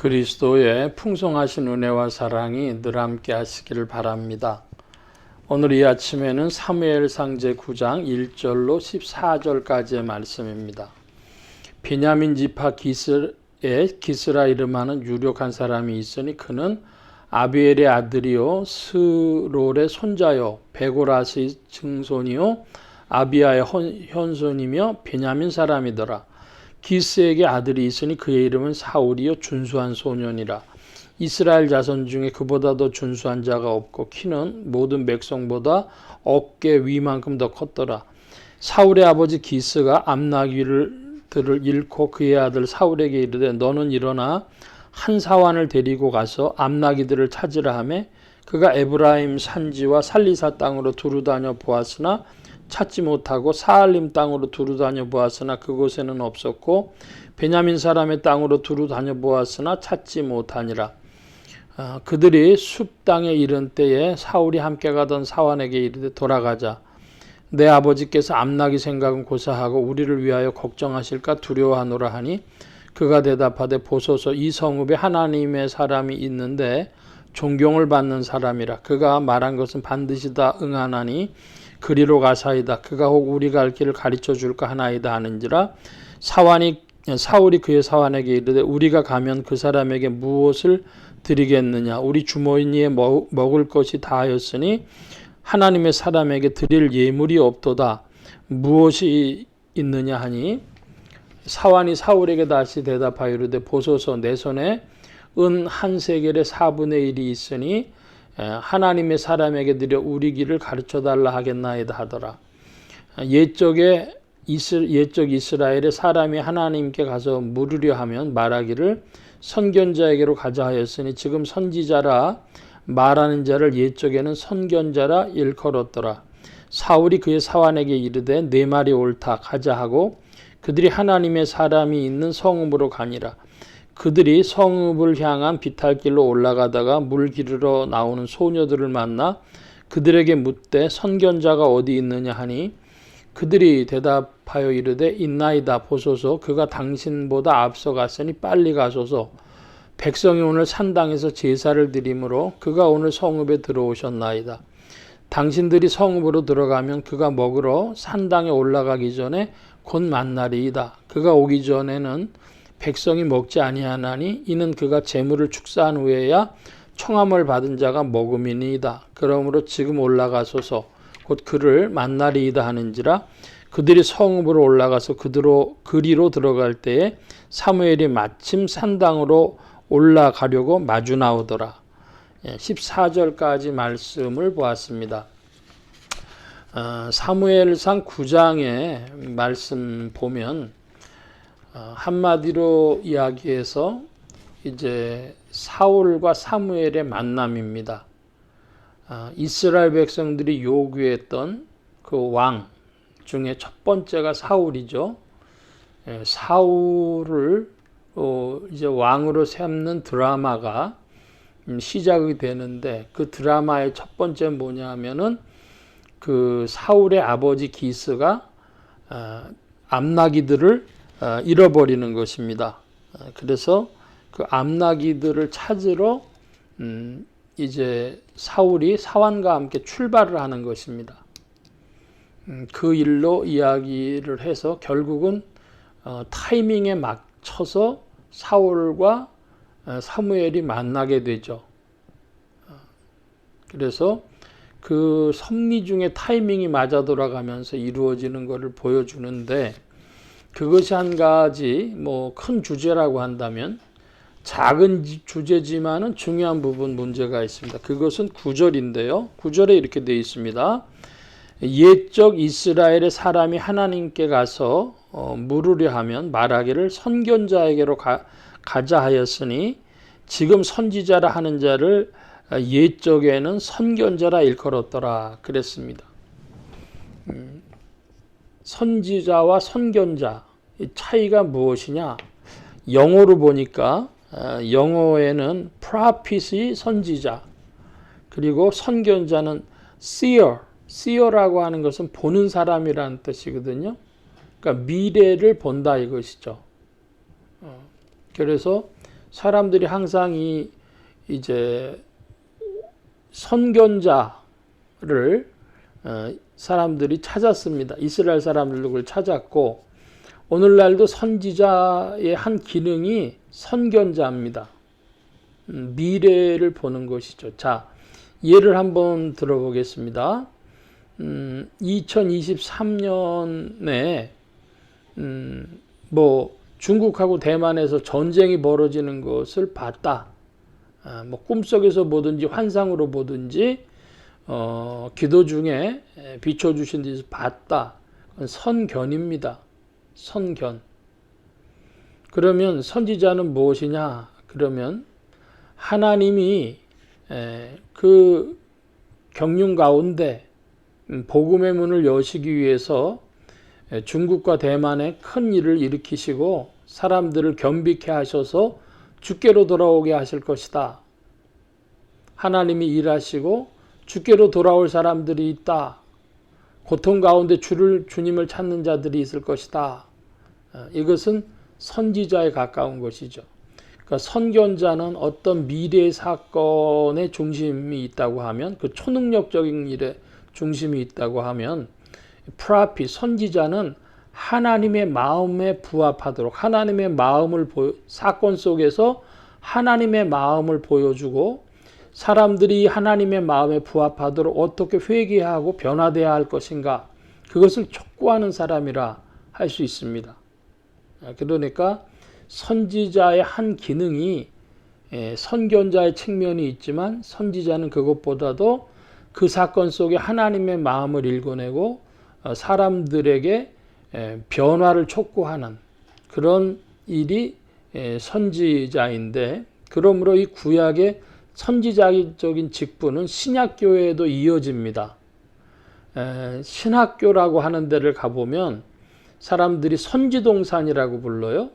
그리스도의 풍성하신 은혜와 사랑이 늘 함께 하시기를 바랍니다. 오늘 이 아침에는 사무엘상 제9장 1절로 14절까지의 말씀입니다. 베냐민 지파 기스라 이름하는 유력한 사람이 있으니 그는 아비엘의 아들이요 스롤의 손자요 베고라스의 증손이요 아비야의 현손이며 베냐민 사람이더라. 기스에게 아들이 있으니 그의 이름은 사울이요 준수한 소년이라. 이스라엘 자손 중에 그보다 더 준수한 자가 없고 키는 모든 백성보다 어깨 위만큼 더 컸더라. 사울의 아버지 기스가 암나귀들을 잃고 그의 아들 사울에게 이르되 너는 일어나 한 사환을 데리고 가서 암나귀들을 찾으라 하매 그가 에브라임 산지와 살리사 땅으로 두루다녀 보았으나 찾지 못하고 사알림 땅으로 두루다녀 보았으나 그곳에는 없었고 베냐민 사람의 땅으로 두루다녀 보았으나 찾지 못하니라. 그들이 숲 땅에 이른 때에 사울이 함께 가던 사환에게 이르되 돌아가자. 내 아버지께서 암나귀 생각은 고사하고 우리를 위하여 걱정하실까 두려워하노라 하니 그가 대답하되 보소서 이 성읍에 하나님의 사람이 있는데 존경을 받는 사람이라. 그가 말한 것은 반드시 다 응하나니 그리로 가사이다. 그가 혹 우리 갈 길을 가르쳐 줄까 하나이다 하는지라. 사울이 그의 사환에게 이르되 우리가 가면 그 사람에게 무엇을 드리겠느냐. 우리 주머니에 먹을 것이 다하였으니 하나님의 사람에게 드릴 예물이 없도다. 무엇이 있느냐 하니 사환이 사울에게 다시 대답하여 이르되 보소서 내 손에 은 한 세겔의 4분의 1이 있으니 하나님의 사람에게 드려 우리 길을 가르쳐달라 하겠나이다 하더라. 옛적 이스라엘의 사람이 하나님께 가서 물으려 하면 말하기를 선견자에게로 가자 하였으니 지금 선지자라 말하는 자를 옛적에는 선견자라 일컬었더라. 사울이 그의 사환에게 이르되 내 말이 옳다 가자 하고 그들이 하나님의 사람이 있는 성읍으로 가니라. 그들이 성읍을 향한 비탈길로 올라가다가 물 기르러 나오는 소녀들을 만나 그들에게 묻되 선견자가 어디 있느냐 하니 그들이 대답하여 이르되 있나이다. 보소서 그가 당신보다 앞서 갔으니 빨리 가소서. 백성이 오늘 산당에서 제사를 드리므로 그가 오늘 성읍에 들어오셨나이다. 당신들이 성읍으로 들어가면 그가 먹으러 산당에 올라가기 전에 곧 만나리이다. 그가 오기 전에는 백성이 먹지 아니하나니 이는 그가 재물을 축사한 후에야 청함을 받은 자가 먹음이니이다. 그러므로 지금 올라가소서 곧 그를 만나리이다 하는지라. 그들이 성읍으로 올라가서 그리로 들어갈 때에 사무엘이 마침 산당으로 올라가려고 마주 나오더라. 14절까지 말씀을 보았습니다. 사무엘상 9장의 말씀 보면 한마디로 이야기해서 이제 사울과 사무엘의 만남입니다. 이스라엘 백성들이 요구했던 그 왕 중에 첫 번째가 사울이죠. 사울을 이제 왕으로 삼는 드라마가 시작이 되는데 그 드라마의 첫 번째 뭐냐면은 그 사울의 아버지 기스가 암나귀들을 잃어버리는 것입니다. 그래서 그 암나귀들을 찾으러 이제 사울이 사환과 함께 출발을 하는 것입니다. 그 일로 이야기를 해서 결국은 타이밍에 맞춰서 사울과 사무엘이 만나게 되죠. 그래서 그 섭리 중에 타이밍이 맞아 돌아가면서 이루어지는 것을 보여주는데 그것이 한 가지 큰 주제라고 한다면 작은 주제지만은 중요한 부분 문제가 있습니다. 그것은 9절인데요. 9절에 이렇게 되어 있습니다. 옛적 이스라엘의 사람이 하나님께 가서 물으려 하면 말하기를 선견자에게로 가자 하였으니 지금 선지자라 하는 자를 옛적에는 선견자라 일컬었더라 그랬습니다. 선지자와 선견자 차이가 무엇이냐? 영어로 보니까 영어에는 prophet이 선지자 그리고 선견자는 seer라고 하는 것은 보는 사람이라는 뜻이거든요. 그러니까 미래를 본다 이것이죠. 그래서 사람들이 항상 이제 선견자를 사람들이 찾았습니다. 이스라엘 사람들도 그걸 찾았고, 오늘날도 선지자의 한 기능이 선견자입니다. 미래를 보는 것이죠. 자, 예를 한번 들어보겠습니다. 2023년에 중국하고 대만에서 전쟁이 벌어지는 것을 봤다. 꿈속에서 보든지 환상으로 보든지 기도 중에 비춰주신 데서 봤다. 선견입니다. 선견. 그러면 선지자는 무엇이냐? 그러면 하나님이 그 경륜 가운데 복음의 문을 여시기 위해서 중국과 대만에 큰 일을 일으키시고 사람들을 겸비케 하셔서 주께로 돌아오게 하실 것이다. 하나님이 일하시고 주께로 돌아올 사람들이 있다. 고통 가운데 주님을 찾는 자들이 있을 것이다. 이것은 선지자에 가까운 것이죠. 그러니까 선견자는 어떤 미래의 사건의 중심이 있다고 하면, 그 초능력적인 일에 중심이 있다고 하면, 프라피 선지자는 하나님의 마음에 부합하도록 하나님의 마음을 사건 속에서 하나님의 마음을 보여주고 사람들이 하나님의 마음에 부합하도록 어떻게 회개하고 변화되어야 할 것인가, 그것을 촉구하는 사람이라 할 수 있습니다. 그러니까 선지자의 한 기능이 선견자의 측면이 있지만, 선지자는 그것보다도 그 사건 속에 하나님의 마음을 읽어내고 사람들에게 변화를 촉구하는 그런 일이 선지자인데, 그러므로 이 구약의 선지자적인 직분은 신약교회에도 이어집니다. 신학교라고 하는 데를 가보면 사람들이 선지동산이라고 불러요.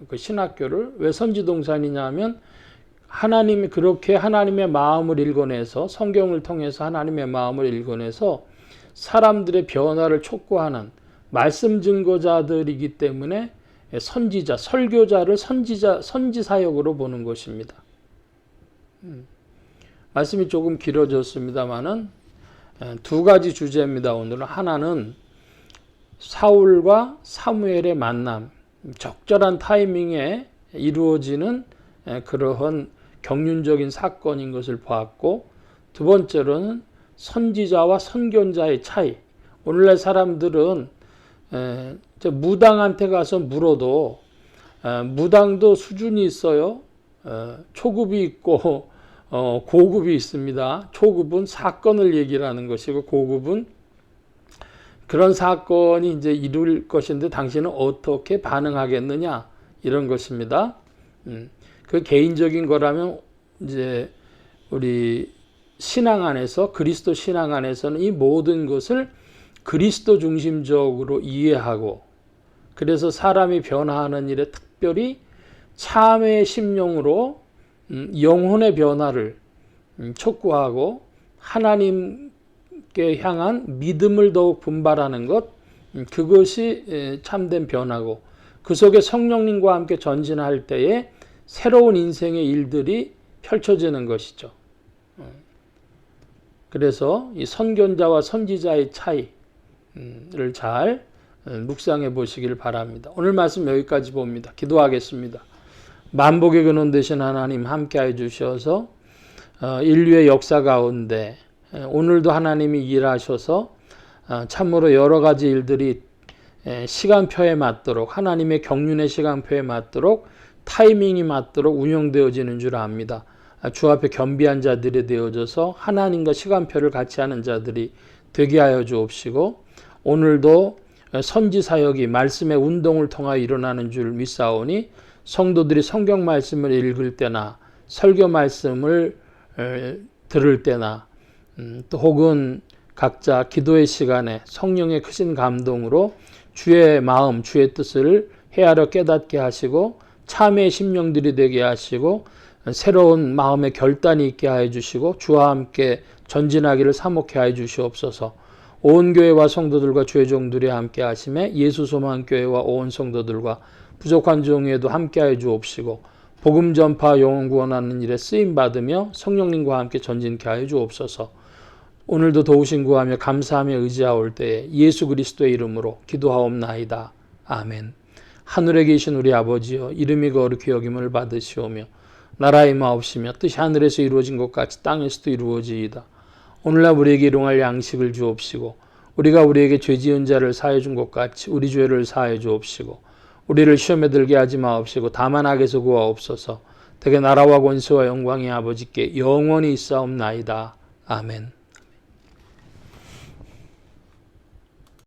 그 신학교를. 왜 선지동산이냐 하면, 하나님이 그렇게 하나님의 마음을 읽어내서, 성경을 통해서 하나님의 마음을 읽어내서 사람들의 변화를 촉구하는 말씀 증거자들이기 때문에 선지자, 설교자를 선지사역으로 보는 것입니다. 말씀이 조금 길어졌습니다만은 두 가지 주제입니다. 오늘은 하나는 사울과 사무엘의 만남, 적절한 타이밍에 이루어지는 그러한 경륜적인 사건인 것을 보았고, 두 번째로는 선지자와 선견자의 차이. 오늘날 사람들은 무당한테 가서 물어도 무당도 수준이 있어요. 초급이 있고 고급이 있습니다. 초급은 사건을 얘기를 하는 것이고, 고급은 그런 사건이 이제 이룰 것인데 당신은 어떻게 반응하겠느냐, 이런 것입니다. 그 개인적인 거라면 이제 우리 신앙 안에서, 그리스도 신앙 안에서는 이 모든 것을 그리스도 중심적으로 이해하고, 그래서 사람이 변화하는 일에 특별히 참회의 심령으로 영혼의 변화를 촉구하고 하나님께 향한 믿음을 더욱 분발하는 것, 그것이 참된 변화고, 그 속에 성령님과 함께 전진할 때에 새로운 인생의 일들이 펼쳐지는 것이죠. 그래서 이 선견자와 선지자의 차이를 잘 묵상해 보시길 바랍니다. 오늘 말씀 여기까지 봅니다. 기도하겠습니다. 만복의 근원 되신 하나님, 함께해 주셔서 인류의 역사 가운데 오늘도 하나님이 일하셔서 참으로 여러 가지 일들이 시간표에 맞도록, 하나님의 경륜의 시간표에 맞도록, 타이밍이 맞도록 운영되어지는 줄 압니다. 주 앞에 겸비한 자들이 되어져서 하나님과 시간표를 같이 하는 자들이 되게 하여 주옵시고, 오늘도 선지사역이 말씀의 운동을 통하여 일어나는 줄 믿사오니, 성도들이 성경 말씀을 읽을 때나 설교 말씀을 들을 때나 또 혹은 각자 기도의 시간에 성령의 크신 감동으로 주의 마음, 주의 뜻을 헤아려 깨닫게 하시고, 참회의 심령들이 되게 하시고, 새로운 마음의 결단이 있게 하여 주시고, 주와 함께 전진하기를 사모케 하여 주시옵소서. 온 교회와 성도들과 주의 종들이 함께 하심에 예수 소망 교회와 온 성도들과 부족한 종에도 함께 하여 주옵시고, 복음 전파 영혼 구원하는 일에 쓰임 받으며 성령님과 함께 전진케 하여 주옵소서. 오늘도 도우신 구하며 감사하며 의지하올 때에 예수 그리스도의 이름으로 기도하옵나이다. 아멘. 하늘에 계신 우리 아버지여, 이름이 거룩히 여김을 받으시오며 나라의 마옵시며 뜻이 하늘에서 이루어진 것 같이 땅에서도 이루어지이다. 오늘날 우리에게 일용할 양식을 주옵시고 우리가 우리에게 죄 지은 자를 사하여 준 것 같이 우리 죄를 사하여 주옵시고 우리를 시험에 들게 하지 마옵시고 다만 악에서 구하옵소서. 대개 나라와 권세와 영광이 아버지께 영원히 있사옵나이다. 아멘.